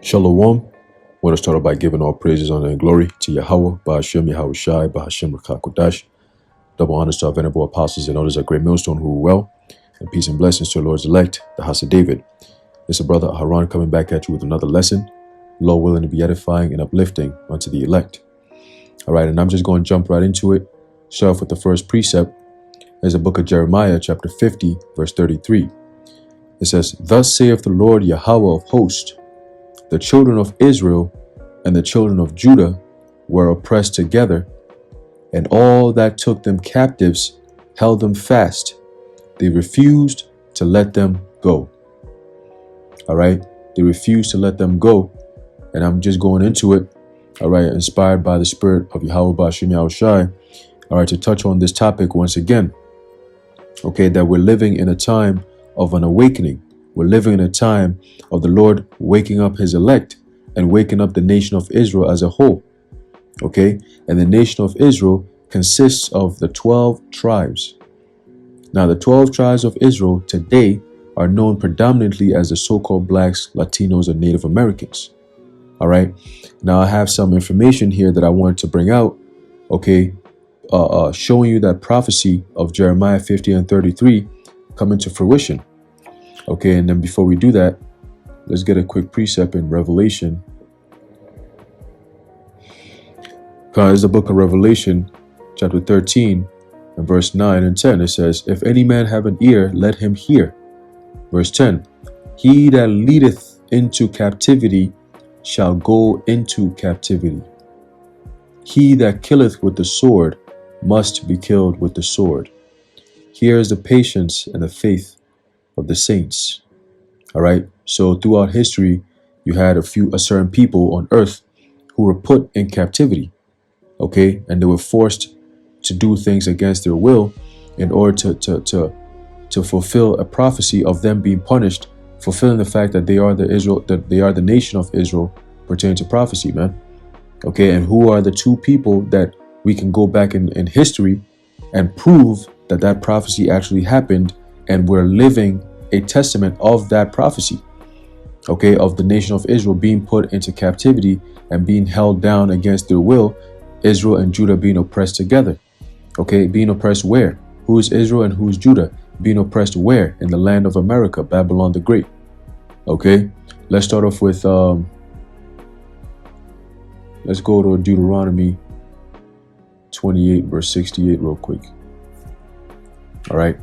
Shalom. I want to start off by giving all praises, honor, and glory to Yahweh, Ba'ashem, Yahweh Shai, Ba'ashem, Rakakodash. Double honors to our venerable apostles and others at Great Millstone who are well, and peace and blessings to our Lord's elect, the house of David. It's a brother Haran coming back at you with another lesson, Lord willing to be edifying and uplifting unto the elect. All right, and I'm just going to jump right into it. Start off with the first precept. There's the book of Jeremiah, chapter 50, verse 33. It says, "Thus saith the Lord Yahweh of hosts, the children of Israel and the children of Judah were oppressed together, and all that took them captives held them fast. They refused to let them go." All right, they refused to let them go. And I'm just going into it, all right, inspired by the spirit of Yahweh Ba'ashem Yahweh Shai, all right, to touch on this topic once again. Okay, that we're living in a time of an awakening. We're living in a time of the Lord waking up his elect and waking up the nation of Israel as a whole. Okay, and the nation of Israel consists of the 12 tribes. Now, the 12 tribes of Israel today are known predominantly as the so-called blacks, Latinos, and Native Americans. All right, now I have some information here that I wanted to bring out. Okay, showing you that prophecy of Jeremiah 50 and 33 coming to fruition. Okay, and then before we do that, let's get a quick precept in Revelation. It's the book of Revelation, chapter 13, and verse 9 and 10. It says, "If any man have an ear, let him hear." Verse 10, "He that leadeth into captivity shall go into captivity. He that killeth with the sword must be killed with the sword. Here is the patience and the faith of the saints." All right. So throughout history, you had a certain people on earth who were put in captivity. Okay, and they were forced to do things against their will in order to fulfill a prophecy of them being punished, fulfilling the fact that they are the nation of Israel pertaining to prophecy, man. Okay, and who are the two people that we can go back in history and prove that that prophecy actually happened, and we're living a testament of that prophecy, okay, of the nation of Israel being put into captivity and being held down against their will, Israel and Judah being oppressed together. Okay, being oppressed where? Who is Israel and who is Judah? Being oppressed where? In the land of America, Babylon the Great. Okay, let's start off with, let's go to Deuteronomy 28, verse 68 real quick. All right.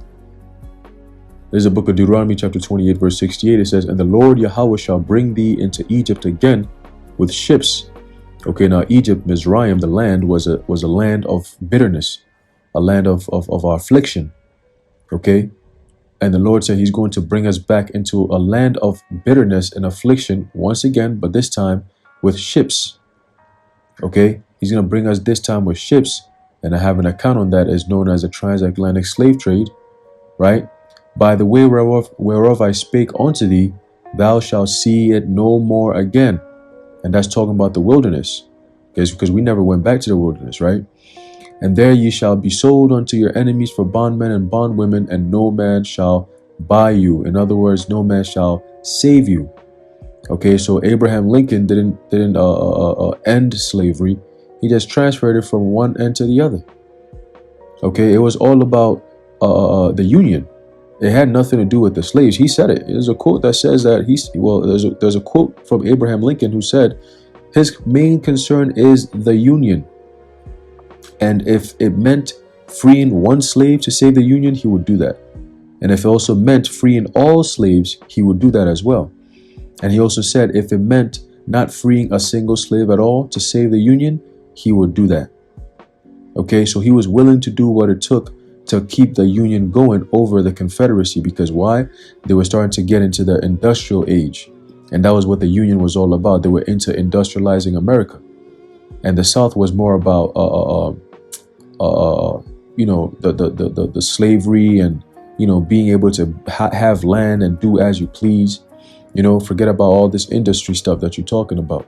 There's a book of Deuteronomy chapter 28, verse 68. It says, "And the Lord Yahweh shall bring thee into Egypt again with ships." Okay, now Egypt, Mizraim, the land was a land of bitterness, a land of our affliction. Okay, and the Lord said he's going to bring us back into a land of bitterness and affliction once again, but this time with ships. Okay, he's going to bring us this time with ships, and I have an account on that is known as the transatlantic slave trade, right? "By the way whereof I spake unto thee, thou shalt see it no more again." And that's talking about the wilderness, because we never went back to the wilderness, right? "And there ye shall be sold unto your enemies for bondmen and bondwomen, and no man shall buy you." In other words, no man shall save you. Okay, so Abraham Lincoln didn't end slavery. He just transferred it from one end to the other. Okay, it was all about the Union. It had nothing to do with the slaves. He said it. There's a quote that says that there's a quote from Abraham Lincoln who said his main concern is the Union. And if it meant freeing one slave to save the Union, he would do that. And if it also meant freeing all slaves, he would do that as well. And he also said if it meant not freeing a single slave at all to save the Union, he would do that. Okay, so he was willing to do what it took to keep the Union going over the Confederacy, because why? They were starting to get into the industrial age, and that was what the Union was all about. They were into industrializing America, and the South was more about the slavery and being able to have land and do as you please. Forget about all this industry stuff that you're talking about.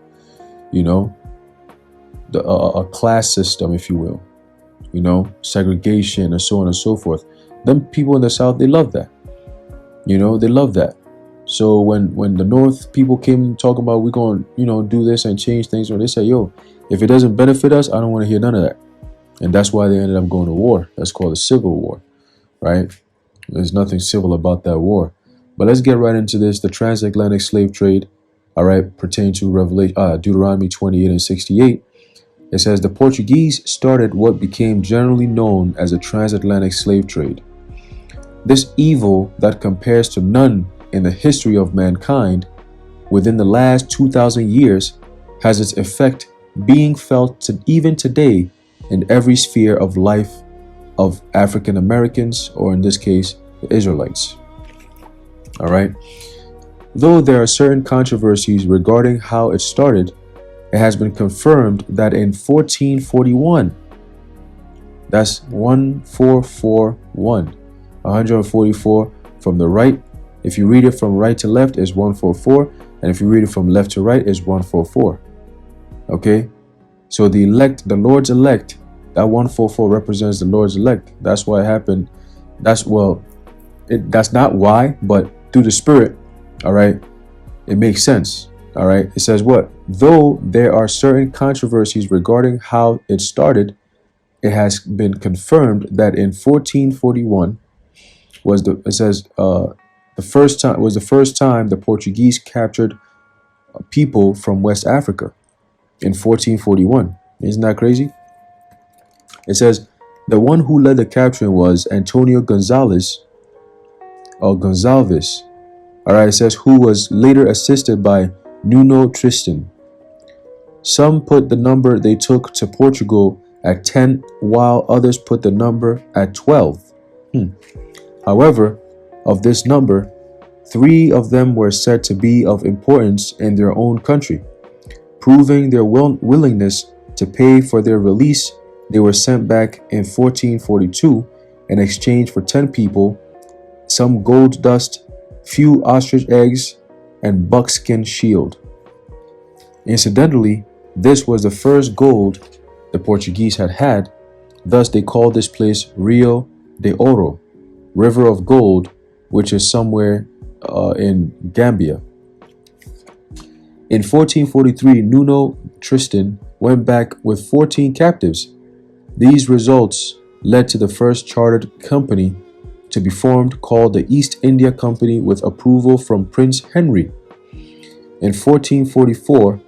A class system, if you will. Segregation and so on and so forth. Them people in the South, they love that. They love that. So when the North people came talking about we're going do this and change things, or they say, yo, if it doesn't benefit us, I don't want to hear none of that. And that's why they ended up going to war. That's called a civil war, right? There's nothing civil about that war. But let's get right into this. The transatlantic slave trade, all right, pertain to Deuteronomy 28 and 68. It says the Portuguese started what became generally known as a transatlantic slave trade. This evil that compares to none in the history of mankind within the last 2,000 years has its effect being felt even today in every sphere of life of African Americans, or in this case, the Israelites. All right. Though there are certain controversies regarding how it started, it has been confirmed that in 1441, that's 1441, 144 from the right. If you read it from right to left is 144, and if you read it from left to right is 144. Okay, so the Lord's elect, that 144 represents the Lord's elect. That's why it happened. That's not why, but through the Spirit, all right, it makes sense. All right, it says what? Though there are certain controversies regarding how it started, it has been confirmed that in 1441 the first time the Portuguese captured people from West Africa in 1441. Isn't that crazy? It says the one who led the capturing was Antonio Gonzalez or Gonzalves. All right, it says who was later assisted by Nuno Tristan. Some put the number they took to Portugal at 10, while others put the number at 12. However, of this number, 3 of them were said to be of importance in their own country. Proving their willingness to pay for their release, they were sent back in 1442 in exchange for 10 people, some gold dust, few ostrich eggs, and buckskin shield. Incidentally, this was the first gold the Portuguese had. Thus, they called this place Rio de Ouro, River of Gold, which is somewhere in Gambia. In 1443, Nuno Tristan went back with 14 captives. These results led to the first chartered company to be formed called the East India Company with approval from Prince Henry. In 1444,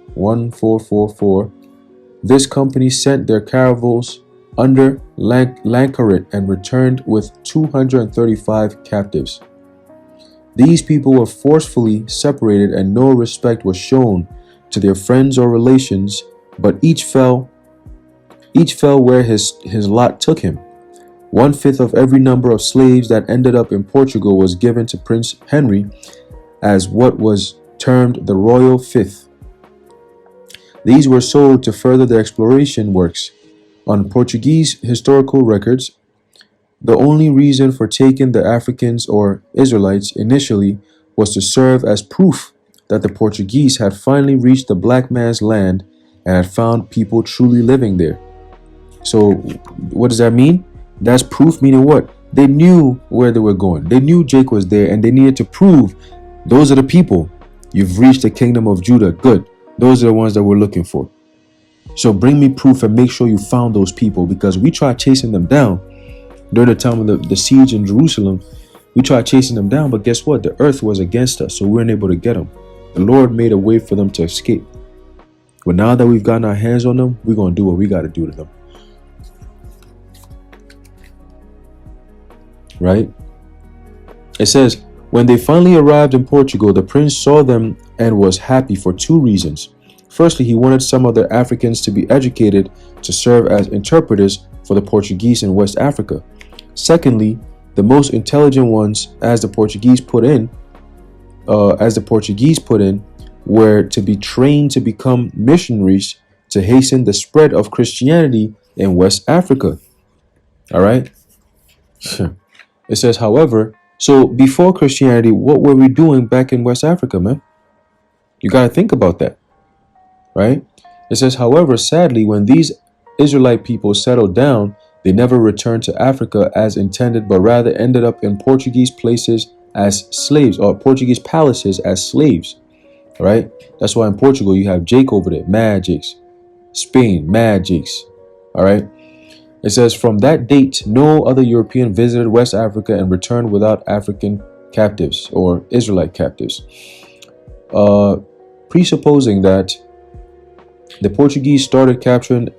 this company sent their caravels under Lankarit and returned with 235 captives. These people were forcefully separated and no respect was shown to their friends or relations, but each fell where his lot took him. 1/5 of every number of slaves that ended up in Portugal was given to Prince Henry as what was termed the royal fifth. These were sold to further the exploration works. On Portuguese historical records, the only reason for taking the Africans or Israelites initially was to serve as proof that the Portuguese had finally reached the black man's land and had found people truly living there. So what does that mean? That's proof, meaning what? They knew where they were going. They knew Jake was there and they needed to prove those are the people. You've reached the kingdom of Judah. Good. Those are the ones that we're looking for. So bring me proof and make sure you found those people, because we tried chasing them down during the time of the siege in Jerusalem. We tried chasing them down, but guess what? The earth was against us, so we weren't able to get them. The Lord made a way for them to escape. But now that we've gotten our hands on them, we're going to do what we got to do to them. Right? It says, when they finally arrived in Portugal, the prince saw them and was happy for 2 reasons. Firstly, he wanted some of the Africans to be educated to serve as interpreters for the Portuguese in West Africa. Secondly, the most intelligent ones, as the Portuguese put in, were to be trained to become missionaries to hasten the spread of Christianity in West Africa. All right. It says, however, so before Christianity, what were we doing back in West Africa, man? You got to think about that, right? It says, however, sadly, when these Israelite people settled down, they never returned to Africa as intended, but rather ended up in Portuguese places as slaves, or Portuguese palaces as slaves. All right. That's why in Portugal you have Jake over there, mad Jakes. Spain, mad Jakes. All right. It says, from that date, no other European visited West Africa and returned without African captives or Israelite captives. Presupposing that the Portuguese started capturing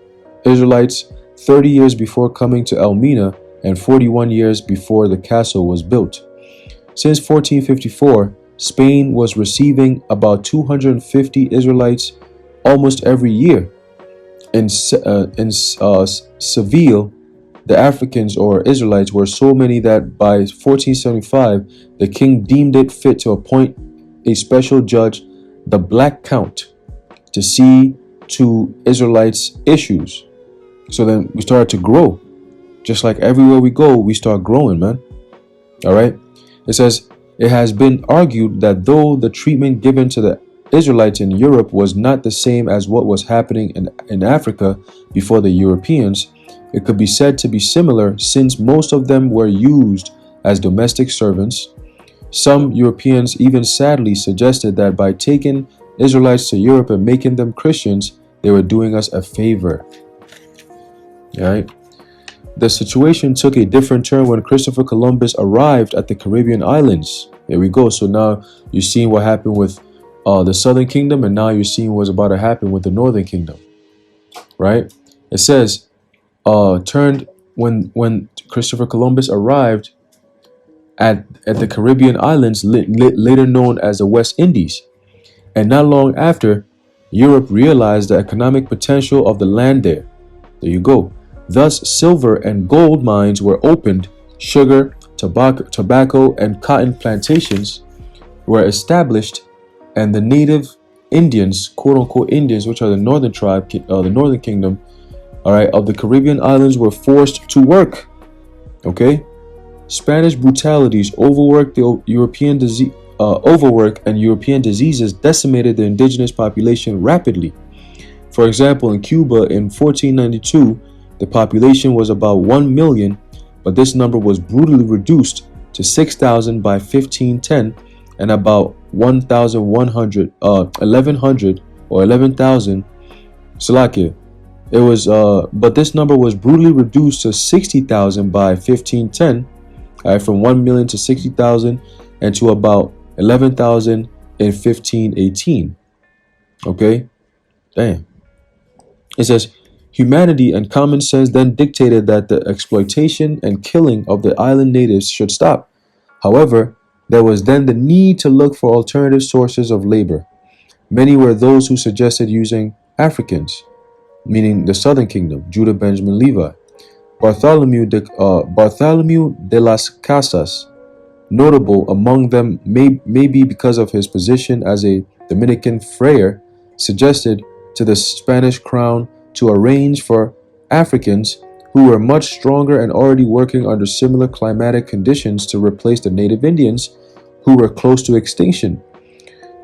Israelites 30 years before coming to Elmina and 41 years before the castle was built. Since 1454, Spain was receiving about 250 Israelites almost every year. In Seville, the Africans or Israelites were so many that by 1475, the king deemed it fit to appoint a special judge, the Black Count, to see to Israelites' issues. So then we started to grow. Just like everywhere we go, we start growing, man. All right. It says, it has been argued that though the treatment given to the Israelites in Europe was not the same as what was happening in Africa before the Europeans, it could be said to be similar since most of them were used as domestic servants. Some Europeans even sadly suggested that by taking Israelites to Europe and making them Christians, they were doing us a favor. All right. The situation took a different turn when Christopher Columbus arrived at the Caribbean islands. There we go. So now you're seeing what happened with the Southern Kingdom, and now you're seeing what's about to happen with the Northern Kingdom. Right? It says, turned when Christopher Columbus arrived at the Caribbean islands, later known as the West Indies. And not long after, Europe realized the economic potential of the land there. There you go. Thus, silver and gold mines were opened, sugar, tobacco, and cotton plantations were established, and the native Indians, quote-unquote Indians, which are the northern tribe, the Northern Kingdom, all right, of the Caribbean islands, were forced to work. Okay, Spanish brutalities, overwork and European diseases decimated the indigenous population rapidly. For example, in Cuba in 1492, the population was about 1 million, but this number was brutally reduced to 6,000 by 1510 and about 1,100, 1,100 or 11,000. Salakia. It was, but this number was brutally reduced to 60,000 by 1510, from 1 million to 60,000, and to about 11,000 in 1518. Okay, damn. It says, humanity and common sense then dictated that the exploitation and killing of the island natives should stop. However, there was then the need to look for alternative sources of labor. Many were those who suggested using Africans, meaning the Southern Kingdom, Judah, Benjamin, Levi. Bartholomew de las Casas, notable among them maybe because of his position as a Dominican friar, suggested to the Spanish crown to arrange for Africans who were much stronger and already working under similar climatic conditions to replace the native Indians who were close to extinction.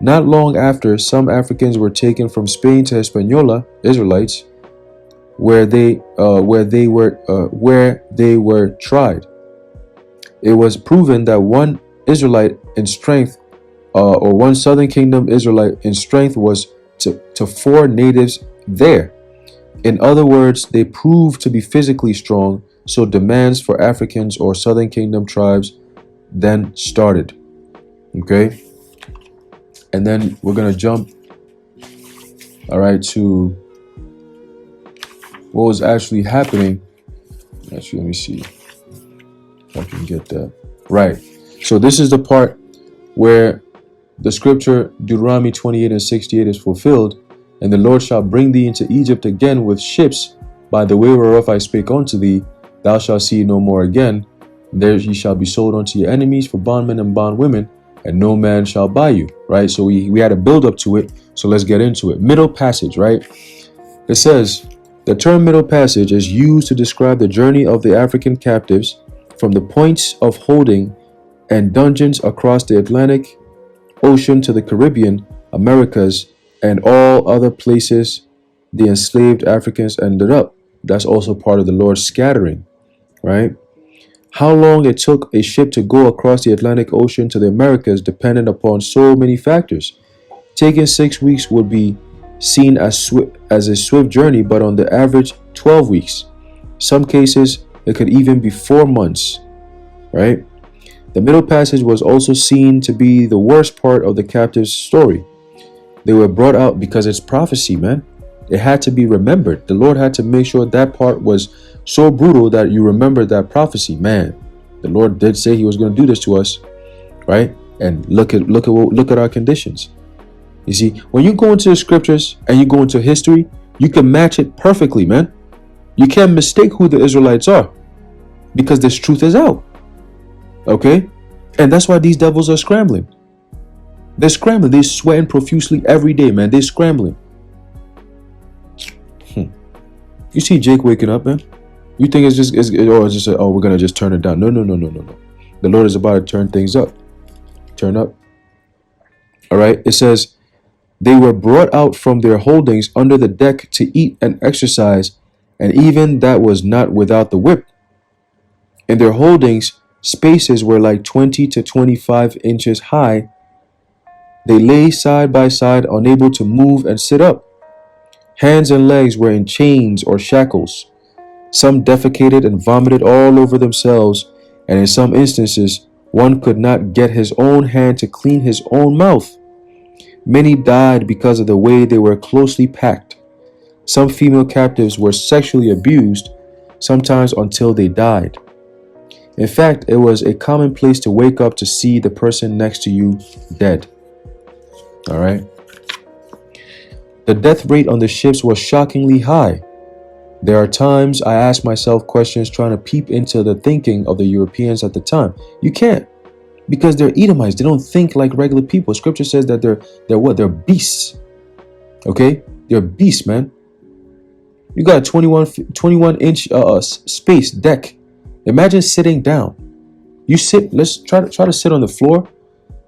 Not long after, some Africans were taken from Spain to Hispaniola, Israelites, where they were tried. It was proven that one Israelite in strength, or one Southern Kingdom Israelite in strength, was to 4 natives there. In other words, they proved to be physically strong, so demands for Africans or Southern Kingdom tribes then started. Okay? And then we're going to jump, all right, to what was actually happening. Actually, let me see if I can get that. Right. So this is the part where the scripture Deuteronomy 28 and 68 is fulfilled. And the Lord shall bring thee into Egypt again with ships, by the way whereof I spake unto thee. Thou shalt see no more again. There ye shall be sold unto your enemies for bondmen and bondwomen, and no man shall buy you. Right? So we had a build up to it. So let's get into it. Middle passage, right? It says, the term middle passage is used to describe the journey of the African captives from the points of holding and dungeons across the Atlantic Ocean to the Caribbean, Americas, and all other places the enslaved Africans ended up. That's also part of the Lord's scattering, right? How long it took a ship to go across the Atlantic Ocean to the Americas depended upon so many factors. Taking 6 weeks would be seen as a swift journey, but on the average, 12 weeks. Some cases, it could even be 4 months, right? The Middle Passage was also seen to be the worst part of the captives' story. They were brought out because it's prophecy, man. It had to be remembered. The Lord had to make sure that part was so brutal that you remember that prophecy. Man, the Lord did say He was going to do this to us, right? And look at our conditions. You see, when you go into the scriptures and you go into history, you can match it perfectly, man. You can't mistake who the Israelites are because this truth is out. Okay? And that's why these devils are scrambling. They're scrambling. They're sweating profusely every day, man. They're scrambling. You see Jake waking up, man? You think it's just we're gonna just turn it down? No. The Lord is about to turn things up. Turn up. All right. It says they were brought out from their holdings under the deck to eat and exercise, and even that was not without the whip. In their holdings, spaces were like 20 to 25 inches high. They lay side by side, unable to move and sit up. Hands and legs were in chains or shackles. Some defecated and vomited all over themselves, and in some instances, one could not get his own hand to clean his own mouth. Many died because of the way they were closely packed. Some female captives were sexually abused, sometimes until they died. In fact, it was a common place to wake up to see the person next to you dead. All right. The death rate on the ships was shockingly high. There are times I ask myself questions trying to peep into the thinking of the Europeans at the time. You can't, because they're Edomites. They don't think like regular people. Scripture says that they're what? They're beasts. Okay? They're beasts, man. You got a 21 inch space deck. Imagine sitting down. You sit, let's try to sit on the floor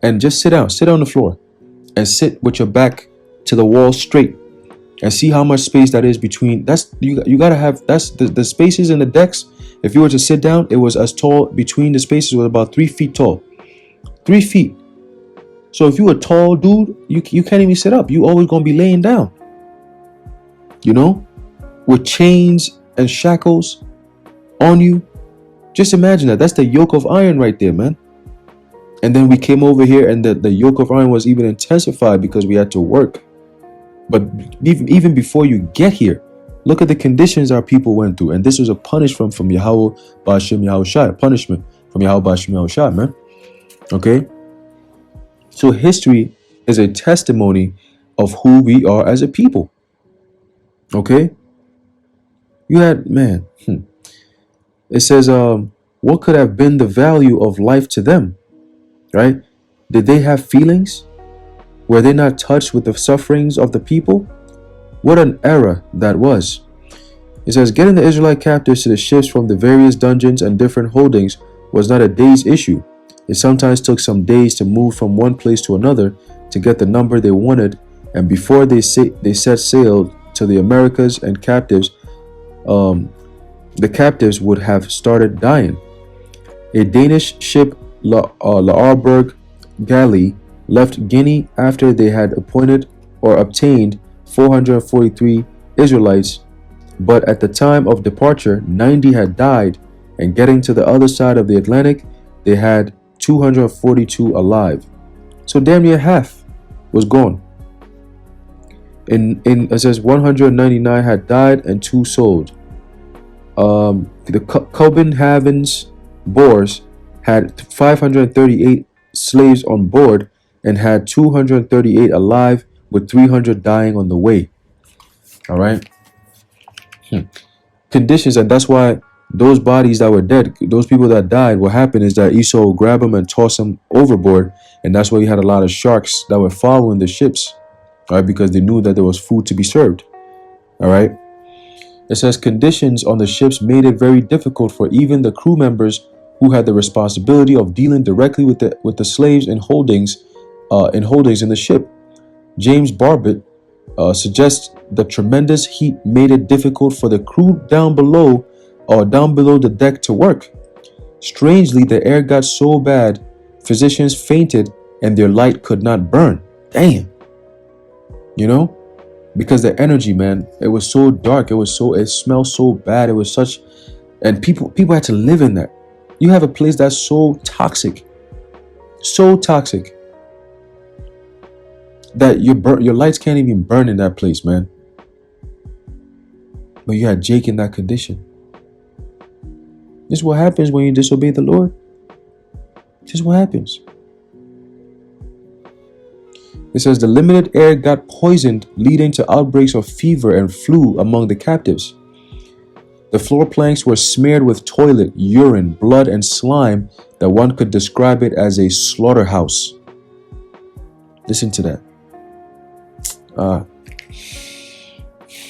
and just sit down. Sit on the floor and sit with your back to the wall straight and see how much space that is between. That's you gotta have, that's the spaces in the decks. If you were to sit down, it was as tall, between the spaces was about 3 feet tall. 3 feet. So if you a tall dude, you can't even sit up. You always gonna be laying down. You know? With chains and shackles on you. Just imagine that. That's the yoke of iron right there, man. And then we came over here and the yoke of iron was even intensified because we had to work. But even before you get here, look at the conditions our people went through. And this was a punishment from Yahweh Ba'ashem Yahushai. A punishment from Yahweh Ba'ashem Yahushai, man. Okay? So history is a testimony of who we are as a people. Okay? You had, man. It says, what could have been the value of life to them? Right? Did they have feelings? Were they not touched with the sufferings of the people? What an era that was. It says, getting the Israelite captives to the ships from the various dungeons and different holdings was not a day's issue. It sometimes took some days to move from one place to another to get the number they wanted, and before they set sail to the Americas and captives, the captives would have started dying. A Danish ship, L'Arberg Galley, left Guinea after they had appointed or obtained 443 Israelites, but at the time of departure, 90 had died, and getting to the other side of the Atlantic, they had 242 alive. So damn near half was gone. It says 199 had died and 2 sold. The Copenhagen's Boers had 538 slaves on board and had 238 alive, with 300 dying on the way. All right. Conditions, and that's why those bodies that were dead, those people that died, what happened is that Esau would grab them and toss them overboard, and that's why you had a lot of sharks that were following the ships, all right, because they knew that there was food to be served. All right. It says conditions on the ships made it very difficult for even the crew members who had the responsibility of dealing directly with the slaves in holdings in the ship. James Barbett suggests the tremendous heat made it difficult for the crew down below the deck to work. Strangely, the air got so bad, physicians fainted and their light could not burn. Damn. You know? Because the energy, man, it was so dark. It smelled so bad. It was such, and people had to live in that. You have a place that's so toxic that your lights can't even burn in that place, man. But you had Jake in that condition. This is what happens when you disobey the Lord. This is what happens. It says the limited air got poisoned, leading to outbreaks of fever and flu among the captives. The floor planks were smeared with toilet, urine, blood, and slime that one could describe it as a slaughterhouse. Listen to that.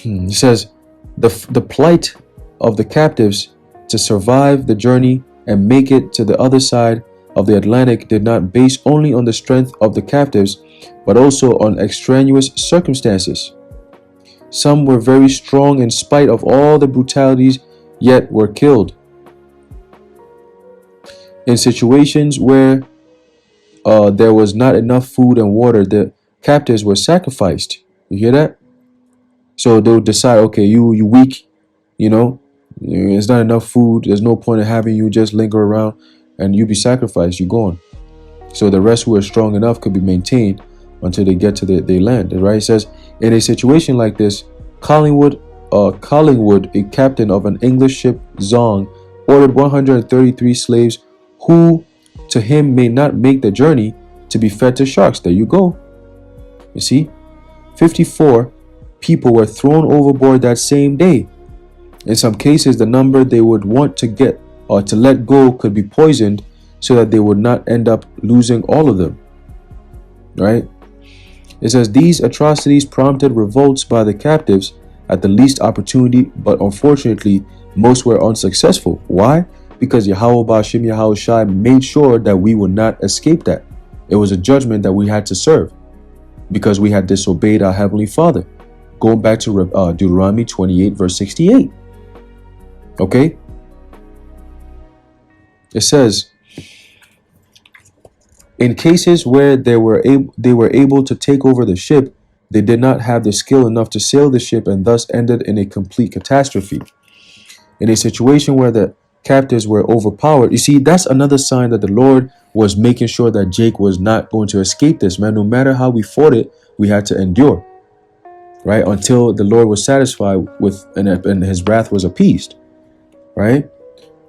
It says the plight of the captives to survive the journey and make it to the other side of the Atlantic did not base only on the strength of the captives, but also on extraneous circumstances. Some were very strong in spite of all the brutalities, yet were killed. In situations where there was not enough food and water, the captives were sacrificed. You hear that? So they'll decide, okay, you weak, there's not enough food. There's no point in having you just linger around, and you be sacrificed. You gone. So the rest who are strong enough could be maintained until they get to their land. Right? It says, in a situation like this, Collingwood, a captain of an English ship, Zong, ordered 133 slaves who, to him, may not make the journey to be fed to sharks. There you go. You see, 54 people were thrown overboard that same day. In some cases, the number they would want to get or to let go could be poisoned so that they would not end up losing all of them. Right? It says these atrocities prompted revolts by the captives at the least opportunity, but unfortunately, most were unsuccessful. Why? Because Yahweh Ba'ashim Yahweh Shai made sure that we would not escape that. It was a judgment that we had to serve because we had disobeyed our Heavenly Father. Going back to Deuteronomy 28 verse 68. Okay? It says, in cases where they were able to take over the ship, they did not have the skill enough to sail the ship and thus ended in a complete catastrophe. In a situation where the captives were overpowered, you see, that's another sign that the Lord was making sure that Jake was not going to escape this, man. No matter how we fought it, we had to endure, right? Until the Lord was satisfied with and his wrath was appeased, right?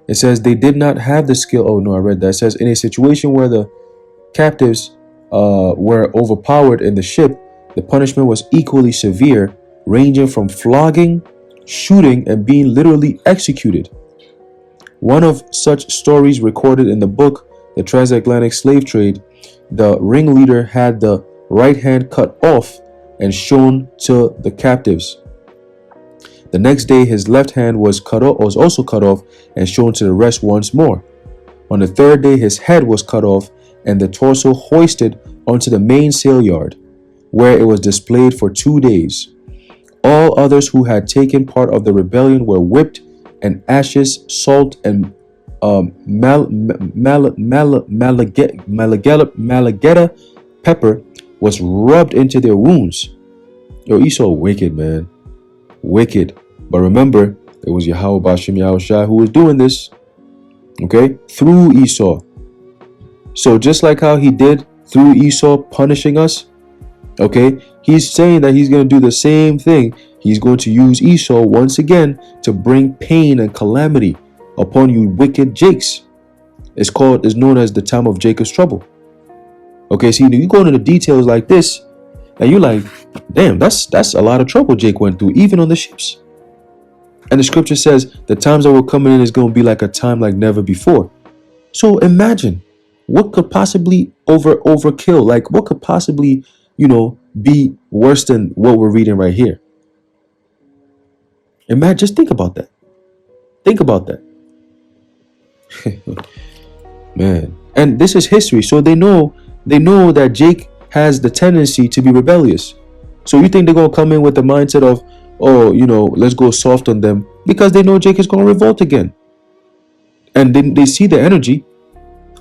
It says they did not have the skill. Oh no, I read that. It says in a situation where the captives were overpowered in the ship, the punishment was equally severe, ranging from flogging, shooting, and being literally executed. One of such stories recorded in the book, The Transatlantic Slave Trade, the ringleader had the right hand cut off and shown to the captives. The next day, his left hand was also cut off and shown to the rest once more. On the third day, his head was cut off and the torso hoisted onto the mainsail yard, where it was displayed for 2 days. All others who had taken part of the rebellion were whipped, and ashes, salt, and Malagetta pepper was rubbed into their wounds. Yo, Esau wicked, man. Wicked. But remember, it was Yahweh Ba'ashim Yahweh Shai who was doing this. Okay? Through Esau. So just like how he did through Esau punishing us, okay, he's saying that he's going to do the same thing. He's going to use Esau once again to bring pain and calamity upon you wicked Jakes. It's known as the time of Jacob's trouble. Okay, see, you go into the details like this, and you're like, damn, that's a lot of trouble Jake went through, even on the ships. And the scripture says the times that we're coming in is going to be like a time like never before. So imagine what could possibly overkill, like what could possibly, be worse than what we're reading right here. Imagine, just think about that. Think about that. Man. And this is history. So they know that Jake has the tendency to be rebellious. So you think they're going to come in with the mindset of, oh, let's go soft on them, because they know Jake is going to revolt again. And then they see the energy.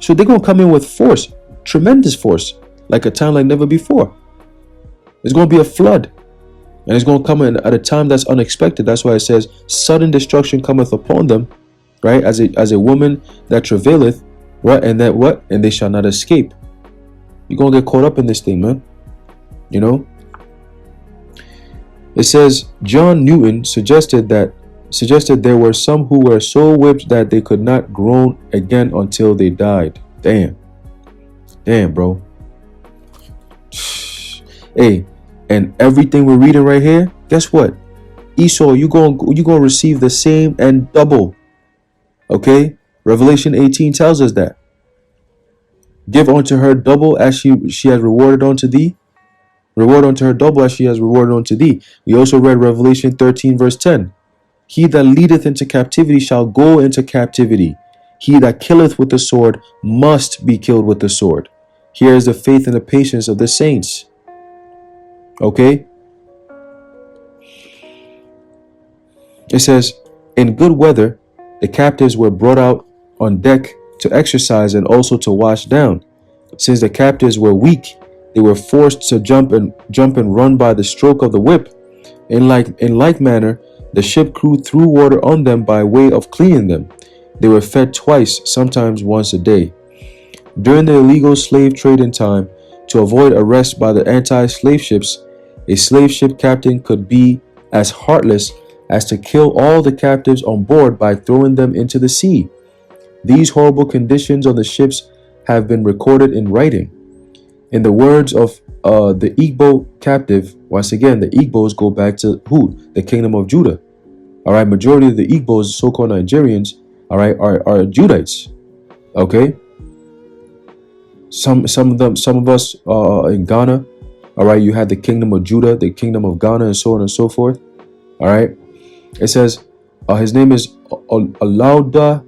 So they're going to come in with force, tremendous force, like a time like never before. It's going to be a flood. And it's going to come in at a time that's unexpected. That's why it says, sudden destruction cometh upon them, right? As a woman that travaileth, right? And that what? And they shall not escape. You're going to get caught up in this thing, man. You know? It says, John Newton suggested there were some who were so whipped that they could not groan again until they died. Damn, bro. Hey, and everything we're reading right here, guess what? Esau, you gonna receive the same and double. Okay, Revelation 18 tells us that. Give unto her double as she has rewarded unto thee. Reward unto her double as she has rewarded unto thee. We also read Revelation 13 verse 10. He that leadeth into captivity shall go into captivity. He that killeth with the sword must be killed with the sword. Here is the faith and the patience of the saints. Okay? It says, in good weather, the captives were brought out on deck to exercise and also to wash down. Since the captives were weak, they were forced to jump and run by the stroke of the whip. In like manner, the ship crew threw water on them by way of cleaning them. They were fed twice, sometimes once a day. During the illegal slave trade in time, to avoid arrest by the anti-slave ships, a slave ship captain could be as heartless as to kill all the captives on board by throwing them into the sea. These horrible conditions on the ships have been recorded in writing. In the words of the Igbo captive, once again, the Igbos go back to who? The kingdom of Judah. All right, majority of the Igbos, so-called Nigerians, all right, are Judites. Okay. Some of us in Ghana, all right, you had the kingdom of Judah, the kingdom of Ghana, and so on and so forth. All right. It says his name is Alauda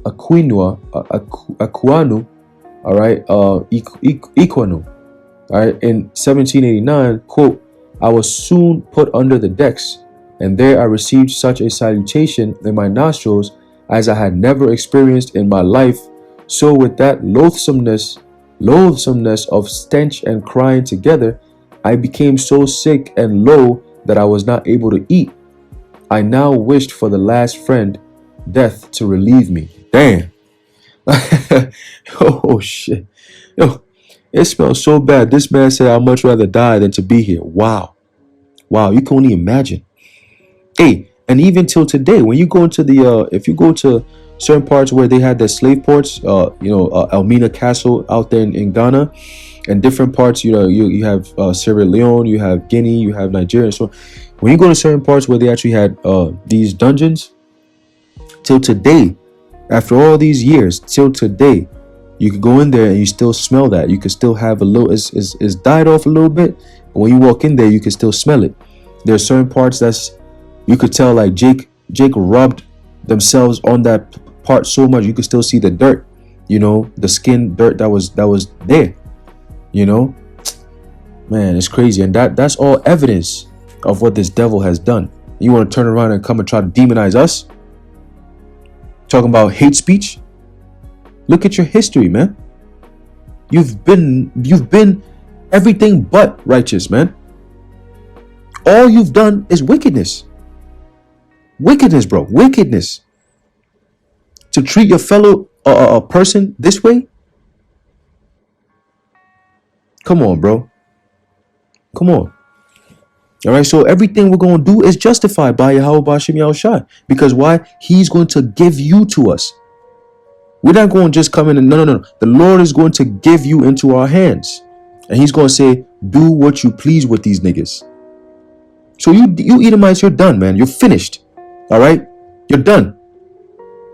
Akuanu, all right, Ikwanu. All right, in 1789, quote, I was soon put under the decks, and there I received such a salutation in my nostrils as I had never experienced in my life. So with that loathsomeness of stench and crying together, I became so sick and low that I was not able to eat. I now wished for the last friend, death, to relieve me. Damn. Oh shit. Yo, it smells so bad. This man said, I'd much rather die than to be here. Wow. You can only imagine. Hey, and even till today, when you go into if you go to certain parts where they had the slave ports, Elmina Castle out there in Ghana, and different parts, you have Sierra Leone, you have Guinea, you have Nigeria. So when you go to certain parts where they actually had these dungeons, till today, after all these years, till today, you could go in there and you still smell that. You could still have a little, it's died off a little bit, but when you walk in there, you can still smell it. There are certain parts you could tell, like Jake rubbed themselves on that part so much, you could still see the dirt, the skin dirt that was there, man, it's crazy. And that's all evidence of what this devil has done. You want to turn around and come and try to demonize us? Talking about hate speech? Look at your history, man. You've been everything but righteous, man. All you've done is wickedness. Wickedness, bro. Wickedness. To treat your fellow person this way? Come on, bro. Come on. All right, so everything we're going to do is justified by Yahweh Bashim Yahushua. Because why? He's going to give you to us. We're not going to just come in and no. The Lord is going to give you into our hands. And he's going to say, do what you please with these niggas. So you Edomites, you're done, man. You're finished. All right? You're done.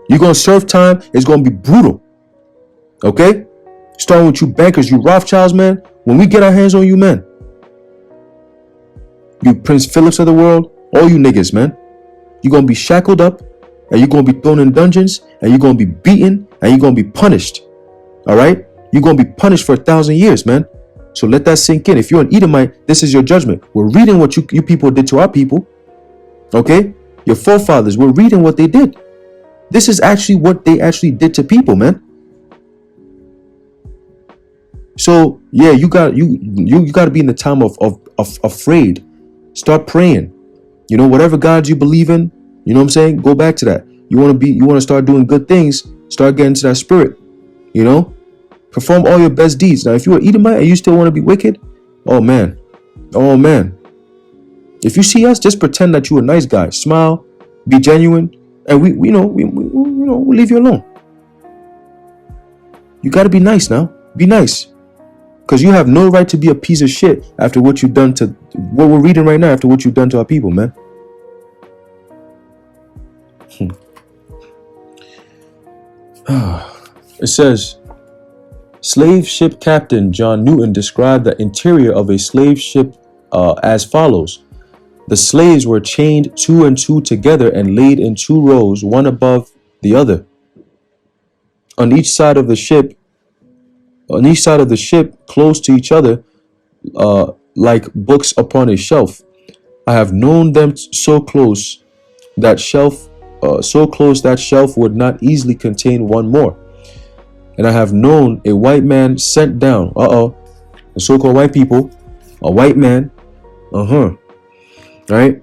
You're going to serve time. It's going to be brutal. Okay? Starting with you bankers, you Rothschilds, man. When we get our hands on you, man. You Prince Philips of the world. All you niggas, man. You're going to be shackled up. And you're going to be thrown in dungeons. And you're going to be beaten. And you're going to be punished. All right? You're going to be punished for 1,000 years, man. So let that sink in. If you're an Edomite, this is your judgment. We're reading what you people did to our people. Okay? Your forefathers, we're reading what they did. This is actually what they actually did to people, man. So yeah, you got to be in the time of afraid. Start praying. You know, whatever God you believe in, you know what I'm saying? Go back to that. You want to start doing good things, start getting to that spirit, you know? Perform all your best deeds. Now, if you're an Edomite and you still want to be wicked, oh man. Oh man. If you see us, just pretend that you're a nice guy. Smile, be genuine, and we'll leave you alone. You got to be nice now. Be nice. Because you have no right to be a piece of shit after what you've done to what we're reading right now, after what you've done to our people, man. It says, slave ship captain John Newton described the interior of a slave ship as follows. The slaves were chained 2 and 2 together and laid in 2 rows, one above the other. On each side of the ship, close to each other, like books upon a shelf. I have known them so close that shelf would not easily contain one more. And I have known a white man sent down, the so-called white people, a white man, right?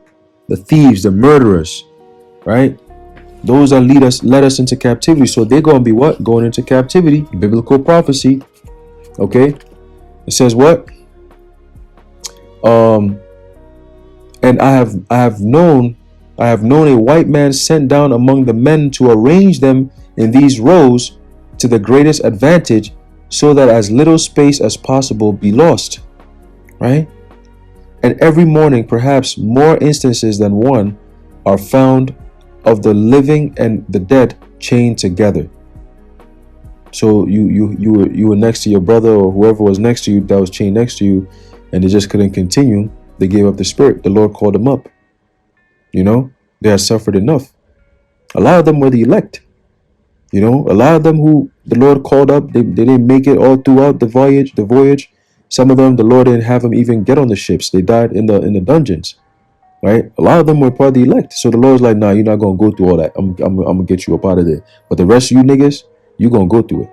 The thieves, the murderers, right? Those that led us into captivity. So they're going to be what? Going into captivity. Biblical prophecy. Okay. It says what? And I have known a white man sent down among the men to arrange them in these rows to the greatest advantage, so that as little space as possible be lost. Right? And every morning, perhaps more instances than one are found of the living and the dead chained together. So you were next to your brother or whoever was next to you that was chained next to you, and they just couldn't continue. They gave up the spirit. The Lord called them up. You know, they had suffered enough. A lot of them were the elect. You know, a lot of them who the Lord called up, they didn't make it all throughout the voyage. Some of them, the Lord didn't have them even get on the ships. They died in the dungeons. Right? A lot of them were part of the elect. So the Lord's like, nah, you're not gonna go through all that. I'm gonna get you up out of there. But the rest of you niggas, you're gonna go through it.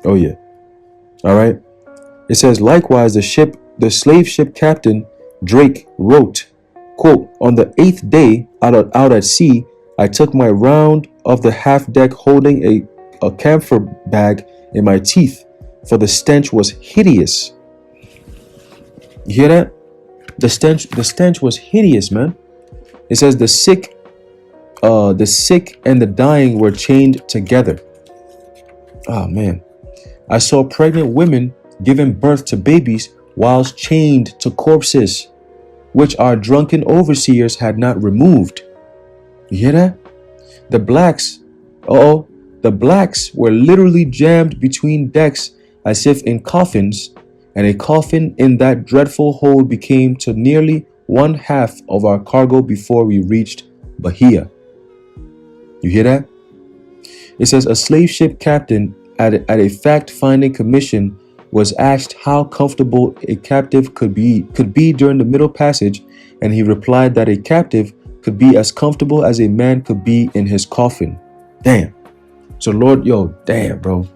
Oh yeah. All right. It says, likewise, the slave ship captain Drake wrote, quote, on the 8th day out at sea, I took my round of the half deck holding a camphor bag in my teeth, for the stench was hideous. You hear that? The stench was hideous, man. It says the sick and the dying were chained together. Oh man. I saw pregnant women giving birth to babies whilst chained to corpses, which our drunken overseers had not removed. You hear that? The blacks were literally jammed between decks as if in coffins, and a coffin in that dreadful hold became to nearly 1/2 of our cargo before we reached Bahia. You hear that? It says a slave ship captain at a fact-finding commission was asked how comfortable a captive could be during the middle passage, and he replied that a captive could be as comfortable as a man could be in his coffin. Damn. So Lord, damn, bro.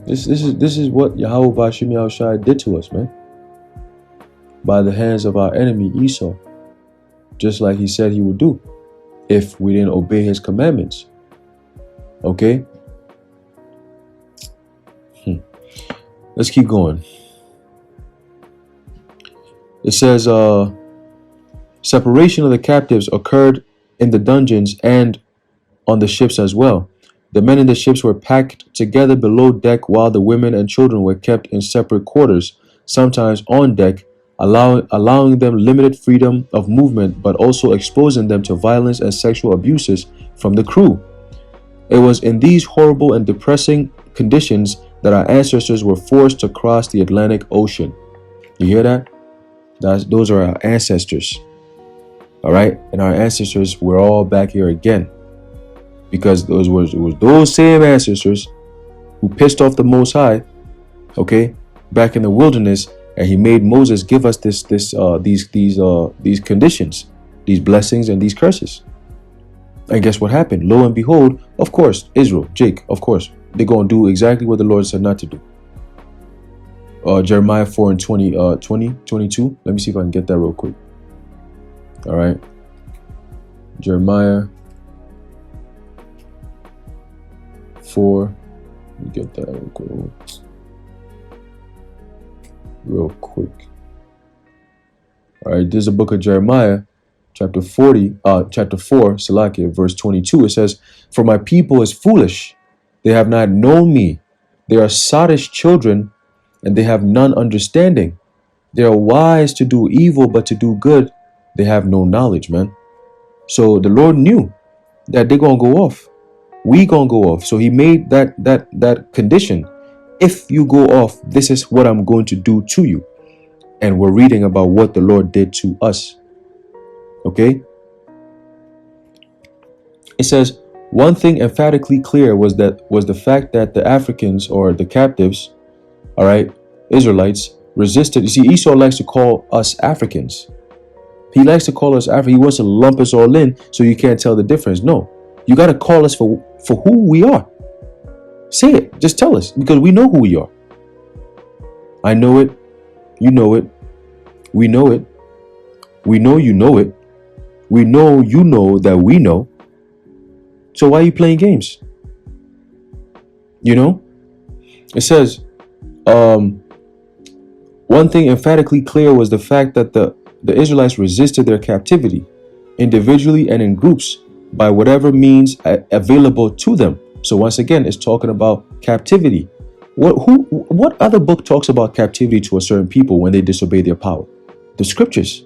This is what Yahweh Bashim Yahushai did to us, man. By the hands of our enemy Esau. Just like he said he would do if we didn't obey his commandments. Okay? Let's keep going. It says separation of the captives occurred in the dungeons and on the ships as well. The men in the ships were packed together below deck, while the women and children were kept in separate quarters, sometimes on deck, allowing them limited freedom of movement, but also exposing them to violence and sexual abuses from the crew. It was in these horrible and depressing conditions that our ancestors were forced to cross the Atlantic Ocean. You hear that? Those are our ancestors. All right? And our ancestors were all back here again. Because it was those same ancestors who pissed off the Most High, okay, back in the wilderness, and he made Moses give us these conditions, these blessings and these curses. And guess what happened? Lo and behold, of course, Israel, Jake, of course, they're going to do exactly what the Lord said not to do. Jeremiah 4 and 22. Let me see if I can get that real quick. All right. Jeremiah 4. Let me get that real quick. All right. There's a book of Jeremiah, chapter 4, Salakia, verse 22. It says, "For my people is foolish. They have not known me. They are sottish children, and they have none understanding. They are wise to do evil, but to do good, they have no knowledge," man. So the Lord knew that they're gonna go off. We gonna go off. So he made that condition. If you go off, this is what I'm going to do to you. And we're reading about what the Lord did to us. Okay? It says, one thing emphatically clear was the fact that the Africans, or the captives, all right, Israelites, resisted. You see, Esau likes to call us Africans. He likes to call us African. He wants to lump us all in so you can't tell the difference. No, you got to call us for who we are. Say it. Just tell us, because we know who we are. I know it. You know it. We know it. We know you know it. We know you know that we know. So why are you playing games? You know? It says, one thing emphatically clear was the fact that the Israelites resisted their captivity, individually and in groups, by whatever means available to them. So once again, it's talking about captivity. What other book talks about captivity to a certain people when they disobey their power? The scriptures.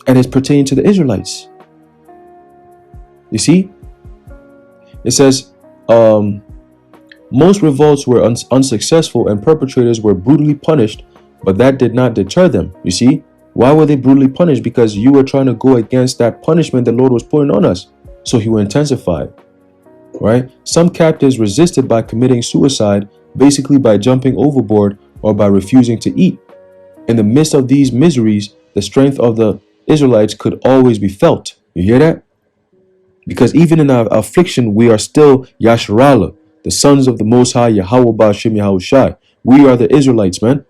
And it's pertaining to the Israelites. You see? It says, most revolts were unsuccessful and perpetrators were brutally punished, but that did not deter them. You see? Why were they brutally punished? Because you were trying to go against that punishment the Lord was putting on us. So he will intensify. Right? Some captives resisted by committing suicide, basically by jumping overboard or by refusing to eat. In the midst of these miseries, the strength of the Israelites could always be felt. You hear that? Because even in our affliction, we are still Yasharallah, the sons of the Most High, Yahweh Ba'ashem Yahushai. We are the Israelites, man.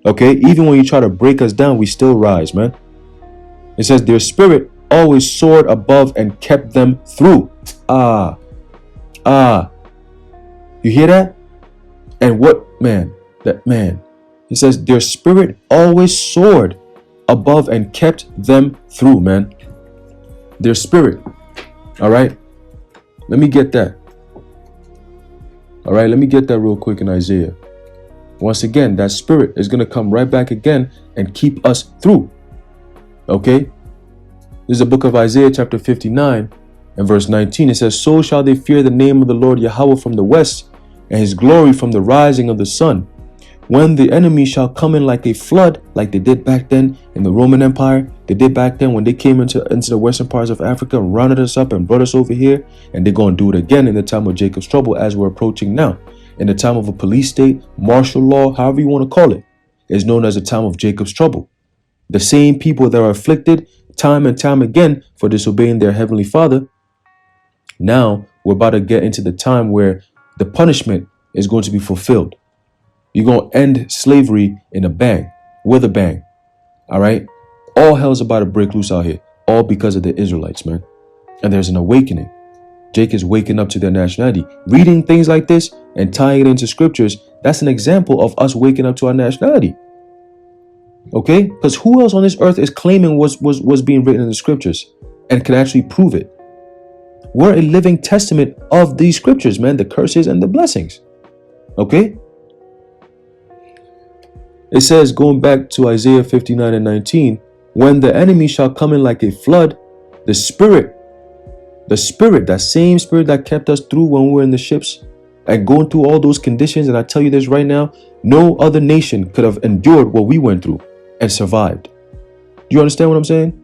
Okay? Even when you try to break us down, we still rise, man. It says their spirit always soared above and kept them through. You hear that? And what, man, it says their spirit always soared above and kept them through, man. Their spirit. All right. Let me get that. All right. Let me get that real quick in Isaiah. Once again, that spirit is going to come right back again and keep us through. Okay. This is a book of Isaiah chapter 59 and verse 19. It says, so shall they fear the name of the Lord Yahweh from the west, and his glory from the rising of the sun. When the enemy shall come in like a flood, like they did back then in the Roman Empire, they did back then when they came into the western parts of Africa and rounded us up and brought us over here, and they're going to do it again in the time of Jacob's trouble as we're approaching now. In the time of a police state, martial law, however you want to call it, is known as the time of Jacob's trouble. The same people that are afflicted time and time again for disobeying their heavenly Father, now we're about to get into the time where the punishment is going to be fulfilled. You're going to end slavery in a bang, with a bang. All right? All hell's about to break loose out here. All because of the Israelites, man. And there's an awakening. Jake is waking up to their nationality. Reading things like this and tying it into scriptures, that's an example of us waking up to our nationality. Okay? Because who else on this earth is claiming what's being written in the scriptures and can actually prove it? We're a living testament of these scriptures, man. The curses and the blessings. Okay? It says, going back to Isaiah 59 and 19, when the enemy shall come in like a flood, the spirit, that same spirit that kept us through when we were in the ships and going through all those conditions, and I tell you this right now, no other nation could have endured what we went through and survived. Do you understand what I'm saying?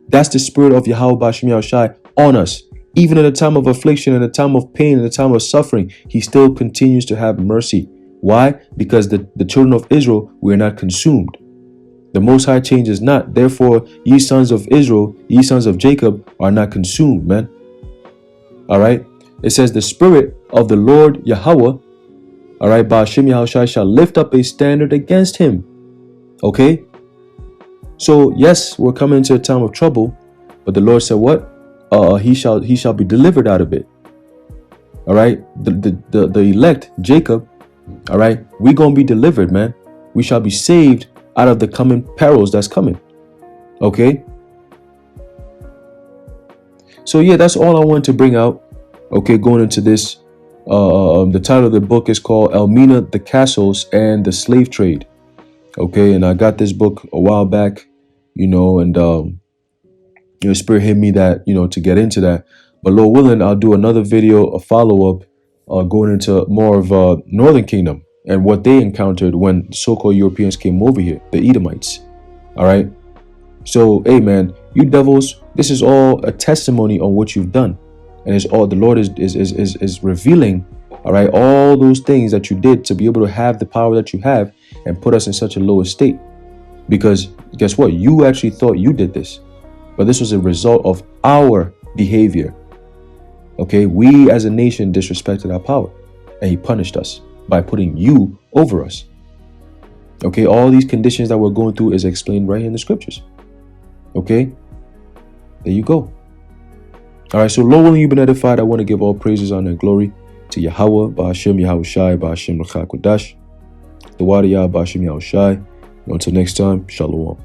That's the spirit of Yahweh Ba'ashem Yahushai on us. Even in a time of affliction, in a time of pain, in a time of suffering, he still continues to have mercy. Why? Because the children of Israel were not consumed. The Most High changes not. Therefore, ye sons of Israel, ye sons of Jacob, are not consumed, man. All right. It says the spirit of the Lord Yahweh, all right, Ba'ashem Yahushai shall lift up a standard against him. Okay. So yes, we're coming into a time of trouble, but the Lord said what? He shall be delivered out of it. All right. The elect, Jacob, all right, we gonna be delivered, man. We shall be saved out of the coming perils that's coming. Okay. So yeah, that's all I wanted to bring out. Okay, going into this, the title of the book is called Elmina, the Castles, and the Slave Trade. Okay, and I got this book a while back, and Spirit hit me that, to get into that. But Lord willing, I'll do another video, a follow-up, going into more of Northern Kingdom and what they encountered when so-called Europeans came over here, the Edomites. All right. So, hey, man, you devils, this is all a testimony on what you've done. And it's all the Lord is revealing, all right, all those things that you did to be able to have the power that you have and put us in such a low estate. Because guess what? You actually thought you did this, but this was a result of our behavior. Okay, we as a nation disrespected our power, and he punished us by putting you over us. Okay, all these conditions that we're going through is explained right here in the scriptures. Okay, there you go. All right, so Lord willing, you've been edified. I want to give all praises, honor, and glory to Yahweh, Ba'ashem Yahushai, Ba'ashem L'chak Kodash, the Wadiyah, Ba'ashem Yahushai. Until next time, Shalom.